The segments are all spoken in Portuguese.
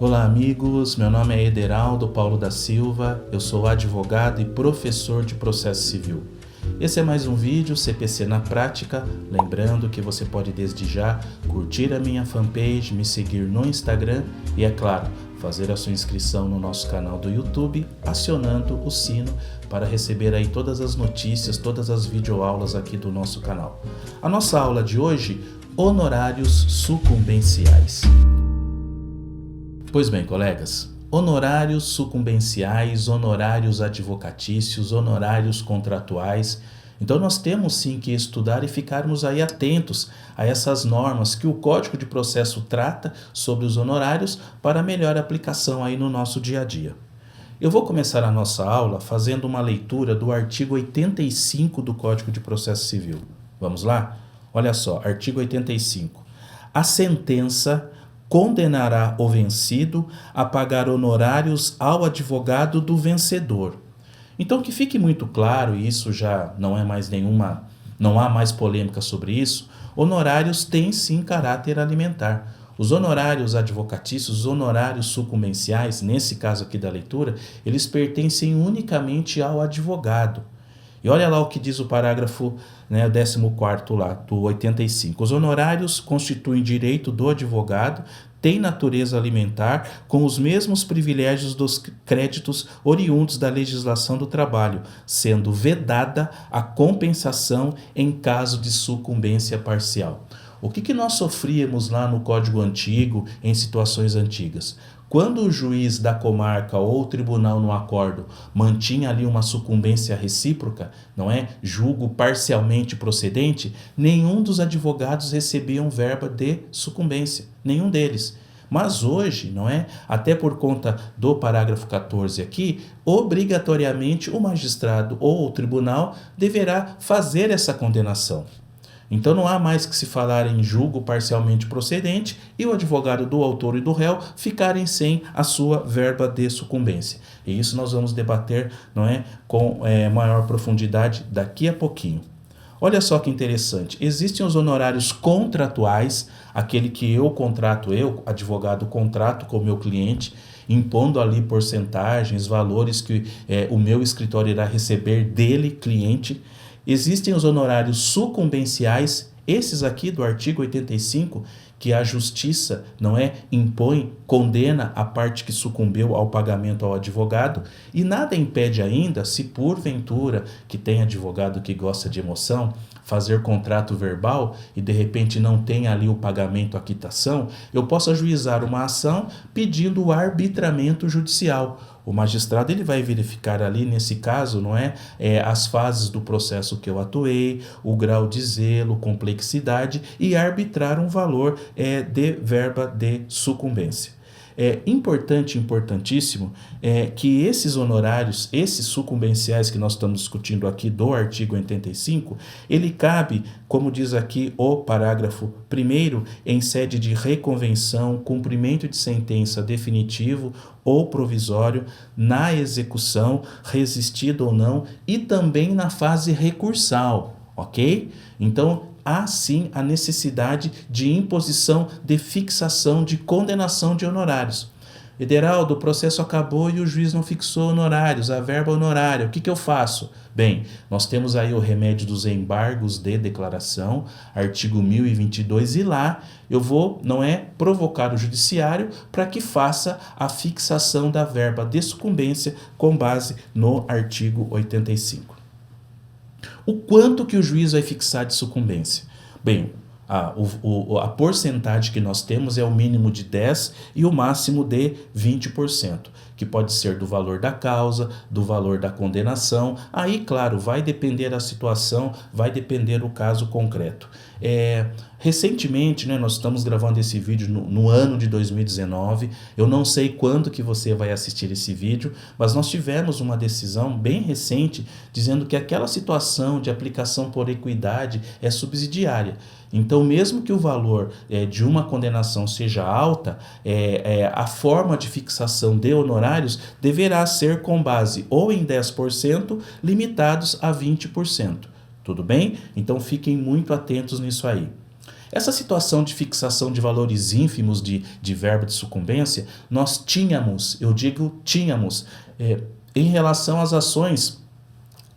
Olá amigos, meu nome é Ederaldo Paulo da Silva, eu sou advogado e professor de processo civil. Esse é mais um vídeo CPC na prática, lembrando que você pode desde já curtir a minha fanpage, me seguir no Instagram e, é claro, fazer a sua inscrição no nosso canal do YouTube, acionando o sino para receber aí todas as notícias, todas as videoaulas aqui do nosso canal. A nossa aula de hoje, honorários sucumbenciais. Pois bem, colegas, honorários sucumbenciais, honorários advocatícios, honorários contratuais. Então nós temos sim que estudar e ficarmos aí atentos a essas normas que o Código de Processo trata sobre os honorários para melhor aplicação aí no nosso dia a dia. Eu vou começar a nossa aula fazendo uma leitura do artigo 85 do Código de Processo Civil. Vamos lá? Olha só, artigo 85. A sentença condenará o vencido a pagar honorários ao advogado do vencedor. Então que fique muito claro, e isso já não é mais não há mais polêmica sobre isso, honorários têm sim caráter alimentar. Os honorários advocatícios, os honorários sucumbenciais, nesse caso aqui da leitura, eles pertencem unicamente ao advogado. E olha lá o que diz o parágrafo 14º lá, do 85. Os honorários constituem direito do advogado, têm natureza alimentar, com os mesmos privilégios dos créditos oriundos da legislação do trabalho, sendo vedada a compensação em caso de sucumbência parcial. O que nós sofríamos lá no Código Antigo, em situações antigas? Quando o juiz da comarca ou o tribunal no acordo mantinha ali uma sucumbência recíproca, não é? Julgo parcialmente procedente, nenhum dos advogados recebiam verba de sucumbência, nenhum deles. Mas hoje, não é? Até por conta do parágrafo 14 aqui, obrigatoriamente o magistrado ou o tribunal deverá fazer essa condenação. Então não há mais que se falar em julgo parcialmente procedente e o advogado do autor e do réu ficarem sem a sua verba de sucumbência. E isso nós vamos debater, não é, com maior profundidade daqui a pouquinho. Olha só que interessante, existem os honorários contratuais, aquele que eu, advogado, contrato com o meu cliente, impondo ali porcentagens, valores que o meu escritório irá receber dele, cliente. Existem os honorários sucumbenciais, esses aqui do artigo 85, que a justiça, não é, impõe, condena a parte que sucumbeu ao pagamento ao advogado, e nada impede ainda, se porventura, que tem advogado que gosta de emoção, fazer contrato verbal e de repente não tem ali o pagamento, a quitação, eu posso ajuizar uma ação pedindo o arbitramento judicial. O magistrado ele vai verificar ali, nesse caso, não é, as fases do processo que eu atuei, o grau de zelo, complexidade e arbitrar um valor de verba de sucumbência. É importantíssimo que esses honorários, esses sucumbenciais que nós estamos discutindo aqui do artigo 85, ele cabe, como diz aqui o parágrafo 1º, em sede de reconvenção, cumprimento de sentença definitivo ou provisório, na execução, resistida ou não, e também na fase recursal, ok? Então, há sim a necessidade de imposição, de fixação, de condenação de honorários. Ederaldo, o processo acabou e o juiz não fixou honorários, a verba honorária, o que eu faço? Bem, nós temos aí o remédio dos embargos de declaração, artigo 1022, e lá eu vou, provocar o judiciário para que faça a fixação da verba de sucumbência com base no artigo 85. O quanto que o juiz vai fixar de sucumbência? Bem, a porcentagem que nós temos é o mínimo de 10% e o máximo de 20%, que pode ser do valor da causa, do valor da condenação. Aí, claro, vai depender da situação, vai depender do caso concreto. Recentemente, nós estamos gravando esse vídeo no ano de 2019, eu não sei quando que você vai assistir esse vídeo, mas nós tivemos uma decisão bem recente dizendo que aquela situação de aplicação por equidade é subsidiária. Então, mesmo que o valor de uma condenação seja alta, a forma de fixação de honorários deverá ser com base ou em 10%, limitados a 20%. Tudo bem? Então, fiquem muito atentos nisso aí. Essa situação de fixação de valores ínfimos de verba de sucumbência, nós tínhamos, eu digo tínhamos, em relação às ações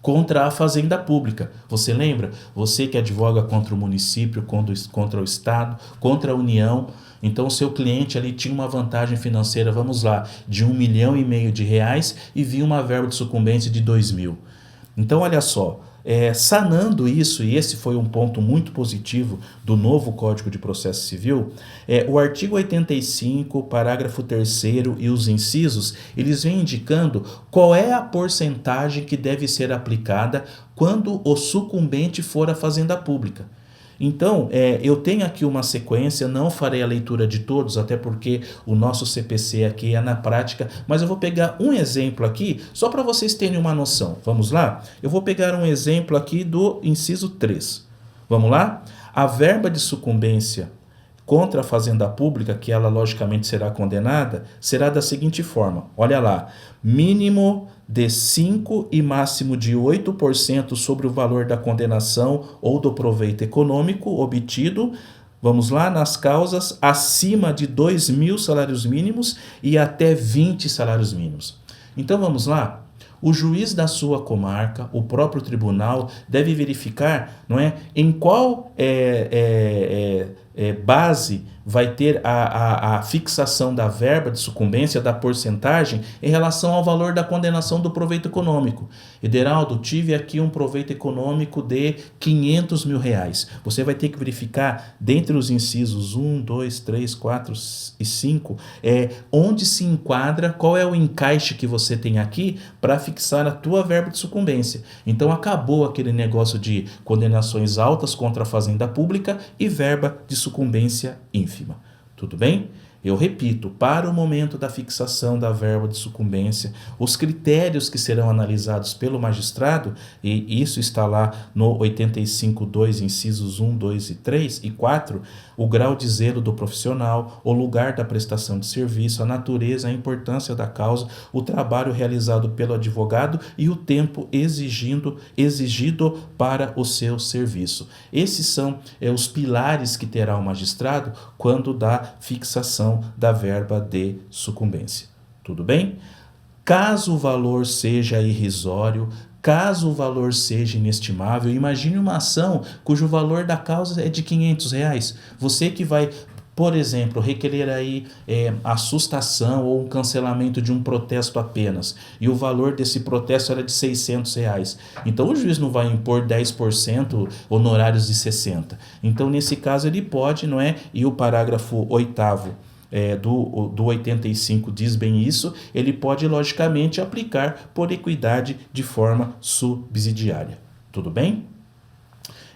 contra a fazenda pública. Você lembra? Você que advoga contra o município, contra o Estado, contra a União. Então o seu cliente ali tinha uma vantagem financeira, vamos lá, de R$1,5 milhão de reais e vinha uma verba de sucumbência de 2 mil. Então olha só, sanando isso, e esse foi um ponto muito positivo do novo Código de Processo Civil, o artigo 85, parágrafo 3º e os incisos, eles vêm indicando qual é a porcentagem que deve ser aplicada quando o sucumbente for à fazenda pública. Então, eu tenho aqui uma sequência, não farei a leitura de todos, até porque o nosso CPC aqui é na prática, mas eu vou pegar um exemplo aqui, só para vocês terem uma noção. Vamos lá? Eu vou pegar um exemplo aqui do inciso 3. Vamos lá? A verba de sucumbência contra a fazenda pública, que ela logicamente será condenada, será da seguinte forma. Olha lá, mínimo de 5% e máximo de 8% sobre o valor da condenação ou do proveito econômico obtido, vamos lá, nas causas acima de 2.000 salários mínimos e até 20 salários mínimos. Então vamos lá. O juiz da sua comarca, o próprio tribunal, deve verificar, não é, em qual base vai ter a fixação da verba de sucumbência, da porcentagem, em relação ao valor da condenação do proveito econômico. Ederaldo, tive aqui um proveito econômico de R$500 mil. Você vai ter que verificar, dentre os incisos 1, 2, 3, 4 e 5, onde se enquadra, qual é o encaixe que você tem aqui para fixar a tua verba de sucumbência. Então acabou aquele negócio de condenações altas contra a fazenda pública e verba de sucumbência ínfima. Tudo bem? Eu repito, para o momento da fixação da verba de sucumbência, os critérios que serão analisados pelo magistrado, e isso está lá no 85.2, incisos 1, 2 e 3 e 4, o grau de zelo do profissional, o lugar da prestação de serviço, a natureza, a importância da causa, o trabalho realizado pelo advogado e o tempo exigido para o seu serviço. Esses são os pilares que terá o magistrado quando dá fixação da verba de sucumbência. Tudo bem? Caso o valor seja irrisório, caso o valor seja inestimável, imagine uma ação cujo valor da causa é de R$500. Você que vai, por exemplo, requerer aí a sustação ou um cancelamento de um protesto apenas, e o valor desse protesto era de R$600. Então o juiz não vai impor 10% honorários de 60%. Então nesse caso ele pode, não é? E o parágrafo 8º do 85 diz bem isso, ele pode logicamente aplicar por equidade de forma subsidiária. Tudo bem?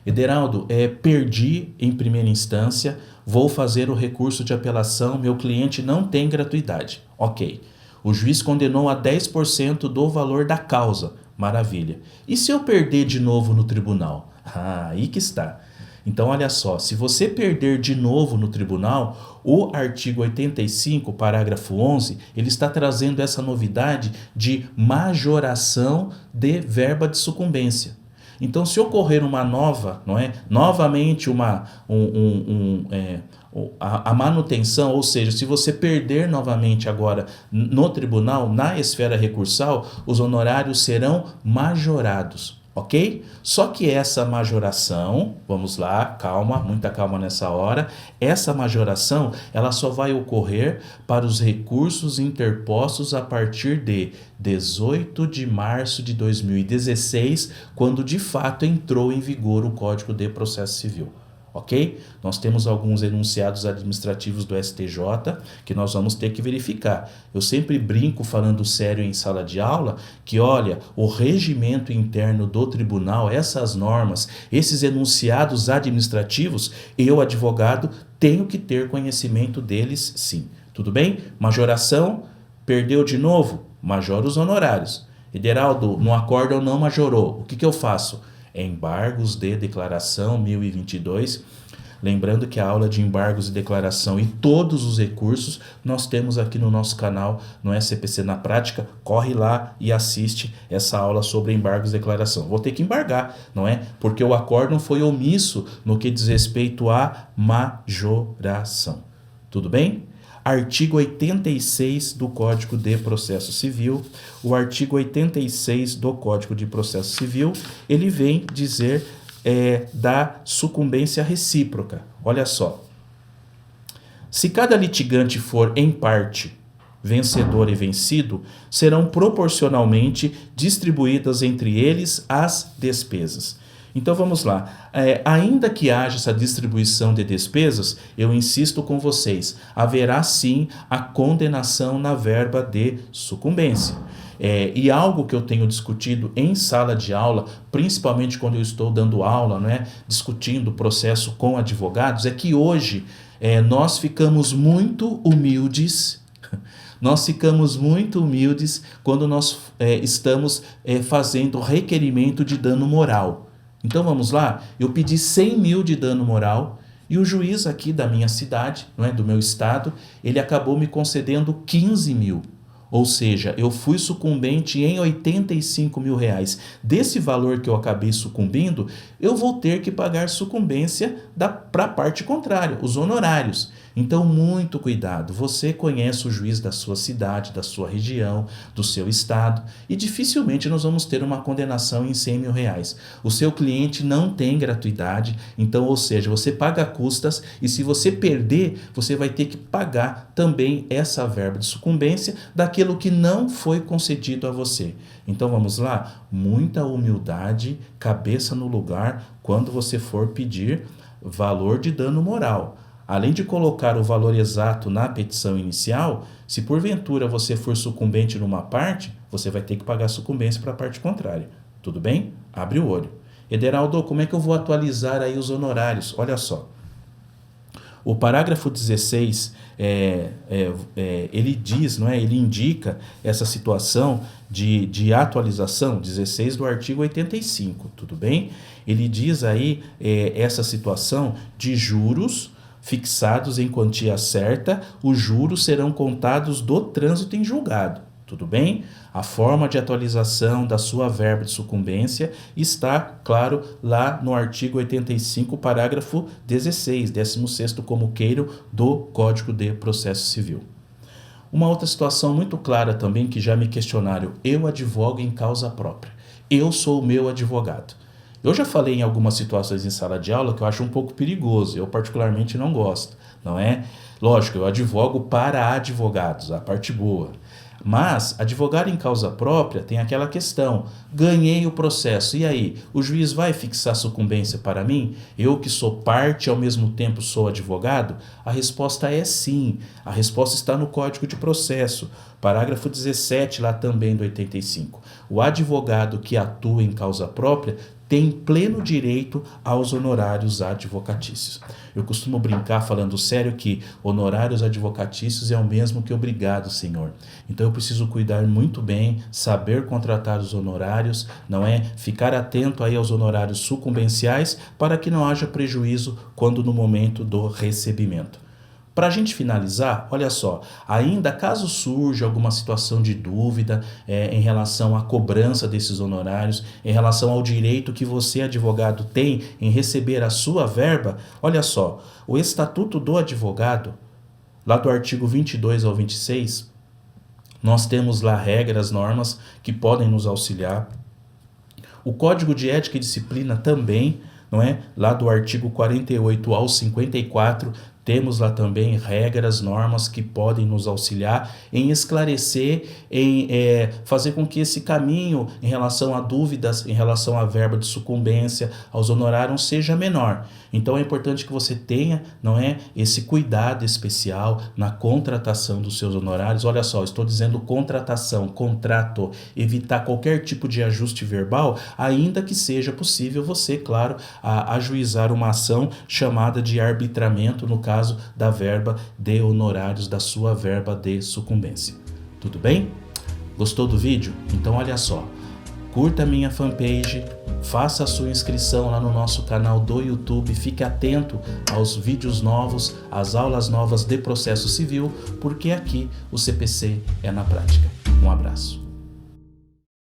Ederaldo, perdi em primeira instância, vou fazer o recurso de apelação, meu cliente não tem gratuidade. Ok. O juiz condenou a 10% do valor da causa. Maravilha. E se eu perder de novo no tribunal? Aí que está. Então, olha só, se você perder de novo no tribunal, o artigo 85, parágrafo 11, ele está trazendo essa novidade de majoração de verba de sucumbência. Então, se ocorrer uma nova, não é? Novamente a manutenção, ou seja, se você perder novamente agora no tribunal, na esfera recursal, os honorários serão majorados. Ok? Só que essa majoração, vamos lá, calma, muita calma nessa hora, essa majoração ela só vai ocorrer para os recursos interpostos a partir de 18 de março de 2016, quando de fato entrou em vigor o Código de Processo Civil. Ok? Nós temos alguns enunciados administrativos do STJ que nós vamos ter que verificar. Eu sempre brinco falando sério em sala de aula que, olha, o regimento interno do tribunal, essas normas, esses enunciados administrativos, eu, advogado, tenho que ter conhecimento deles sim. Tudo bem? Majoração, perdeu de novo? Majora os honorários. Ederaldo, no acórdão não majorou. O que eu faço? Embargos de declaração 1022. Lembrando que a aula de embargos e declaração e todos os recursos nós temos aqui no nosso canal, no SPC na Prática. Corre lá e assiste essa aula sobre embargos e declaração. Vou ter que embargar, não é? Porque o acórdão foi omisso no que diz respeito à majoração. Tudo bem? Artigo 86 do Código de Processo Civil. O artigo 86 do Código de Processo Civil, ele vem dizer da sucumbência recíproca. Olha só. Se cada litigante for, em parte, vencedor e vencido, serão proporcionalmente distribuídas entre eles as despesas. Então vamos lá, ainda que haja essa distribuição de despesas, eu insisto com vocês, haverá sim a condenação na verba de sucumbência. E algo que eu tenho discutido em sala de aula, principalmente quando eu estou dando aula, discutindo o processo com advogados, é que hoje nós ficamos muito humildes. Nós ficamos muito humildes quando nós estamos fazendo requerimento de dano moral. Então vamos lá, eu pedi 100 mil de dano moral e o juiz aqui da minha cidade, do meu estado, ele acabou me concedendo 15 mil. Ou seja, eu fui sucumbente em 85 mil reais. Desse valor que eu acabei sucumbindo, eu vou ter que pagar sucumbência para a parte contrária, os honorários. Então, muito cuidado. Você conhece o juiz da sua cidade, da sua região, do seu estado, e dificilmente nós vamos ter uma condenação em 100 mil reais. O seu cliente não tem gratuidade, então, ou seja, você paga custas e se você perder, você vai ter que pagar também essa verba de sucumbência daquilo que não foi concedido a você. Então, vamos lá? Muita humildade, cabeça no lugar, quando você for pedir valor de dano moral. Além de colocar o valor exato na petição inicial, se porventura você for sucumbente numa parte, você vai ter que pagar sucumbência para a parte contrária. Tudo bem? Abre o olho. Ederaldo, como é que eu vou atualizar aí os honorários? Olha só. O parágrafo 16, ele diz, ele indica essa situação de atualização, 16 do artigo 85, tudo bem? Ele diz aí essa situação de juros fixados em quantia certa, os juros serão contados do trânsito em julgado. Tudo bem? A forma de atualização da sua verba de sucumbência está, claro, lá no artigo 85, parágrafo 16, 16º comuqueiro do Código de Processo Civil. Uma outra situação muito clara também que já me questionaram, eu advogo em causa própria. Eu sou o meu advogado. Eu já falei em algumas situações em sala de aula que eu acho um pouco perigoso, eu particularmente não gosto, não é? Lógico, eu advogo para advogados, a parte boa. Mas advogar em causa própria tem aquela questão, ganhei o processo, e aí? O juiz vai fixar sucumbência para mim? Eu que sou parte e ao mesmo tempo sou advogado? A resposta é sim, a resposta está no Código de Processo, parágrafo 17 lá também do 85. O advogado que atua em causa própria tem pleno direito aos honorários advocatícios. Eu costumo brincar falando sério que honorários advocatícios é o mesmo que obrigado, senhor. Então eu preciso cuidar muito bem, saber contratar os honorários, não é? Ficar atento aí aos honorários sucumbenciais para que não haja prejuízo quando no momento do recebimento. Para a gente finalizar, olha só, ainda caso surja alguma situação de dúvida em relação à cobrança desses honorários, em relação ao direito que você, advogado, tem em receber a sua verba, olha só, o Estatuto do Advogado, lá do artigo 22 ao 26, nós temos lá regras, normas que podem nos auxiliar. O Código de Ética e Disciplina também, não é? Lá do artigo 48 ao 54, temos lá também regras, normas que podem nos auxiliar em esclarecer, em fazer com que esse caminho em relação a dúvidas, em relação à verba de sucumbência, aos honorários, seja menor. Então é importante que você tenha, não é, esse cuidado especial na contratação dos seus honorários. Olha só, estou dizendo contratação, contrato, evitar qualquer tipo de ajuste verbal, ainda que seja possível você, claro, ajuizar uma ação chamada de arbitramento, no caso da verba de honorários, da sua verba de sucumbência. Tudo bem? Gostou do vídeo? Então olha só, curta a minha fanpage, faça a sua inscrição lá no nosso canal do YouTube, fique atento aos vídeos novos, às aulas novas de processo civil, porque aqui o CPC é na prática. Um abraço.